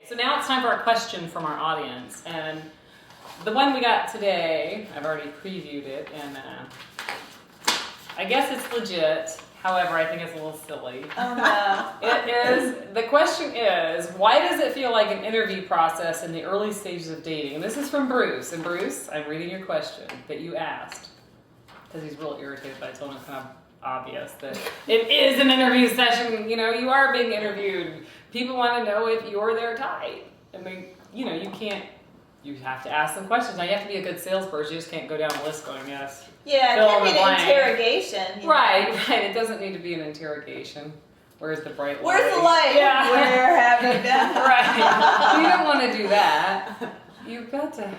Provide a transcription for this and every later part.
So now it's time for a question from our audience, and the one we got today, I've already previewed it, and I guess it's legit. However, I think it's a little silly. Oh no. The question is, why does it feel like an interview process in the early stages of dating? And this is from Bruce. And Bruce, I'm reading your question that you asked, because he's real irritated by it, so it's kind of obvious that it is an interview session. You know, you are being interviewed. People want to know if you're their type. And you have to ask them questions. Now, you have to be a good salesperson. You just can't go down the list going, yes. Yeah, it can't be an interrogation. Right. It doesn't need to be an interrogation. Where's the bright light? Where's the light? Yeah. Where have you been? Right. You don't want to do that. You've got to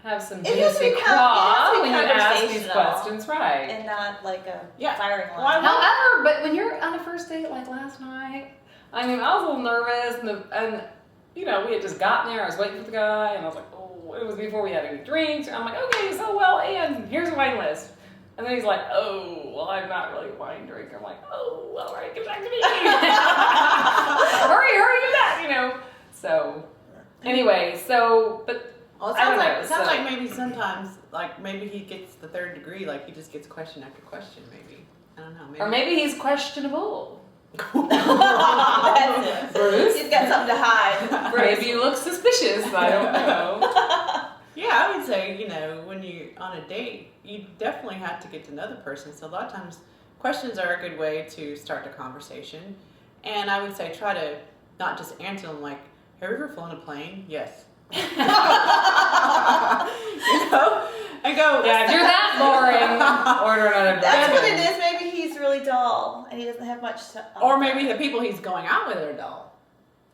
have some basic talk when you ask these questions, right? And not like a firing line. Well, however, but when you're on a first date like last night, I mean, I was a little nervous, and we had just gotten there. I was waiting for the guy, and I was like, oh, it was before we had any drinks. And I'm like, okay, so and here's a wine list. And then he's like, oh, well, I'm not really a wine drinker. I'm like, oh, all right, get back to me. hurry, get back, So, anyway, but well, it sounds like maybe sometimes, like maybe he gets the third degree, like he just gets question after question, maybe. I don't know. Or maybe he's questionable. That's it. Bruce? He's got something to hide. Maybe you look suspicious. I don't know. Yeah, I would say, when you're on a date, you definitely have to get to know the person. So a lot of times, questions are a good way to start the conversation. And I would say try to not just answer them like, have you ever flown a plane? Yes. And go, yeah, if you're that boring, order another drink. That's what it is. Maybe he's really dull and he doesn't have much to or maybe the people he's going out with are dull.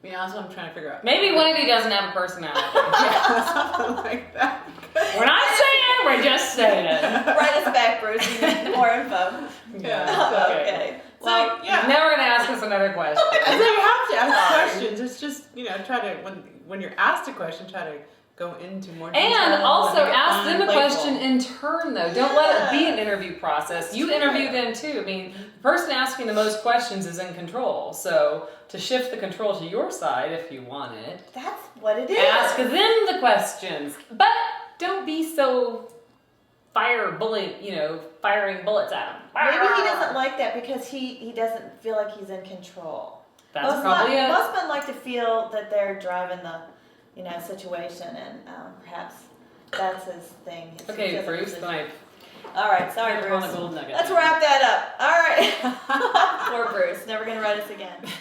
That's what I'm trying to figure out. Maybe one of you doesn't have a personality. Yeah, something like that. We're not saying, we're just saying. Write us back, Bruce. You need more info. Yeah. Okay. Well, you're never going to ask us another question. So you have to ask questions. It's just, try to, when you're asked a question, try to go into more detail. And also ask them a question in turn, though. Don't let it be an interview process. You interview them, too. I mean, the person asking the most questions is in control. So to shift the control to your side, if you want it. That's what it is. Ask them the questions. But don't be so firing bullets at him. Maybe he doesn't like that because he doesn't feel like he's in control. That's probably it. Most men like to feel that they're driving the situation, and perhaps that's his thing. Okay, Bruce, then all right, sorry, Bruce. On a gold nugget. Let's wrap that up. All right. Poor Bruce, never gonna write us again.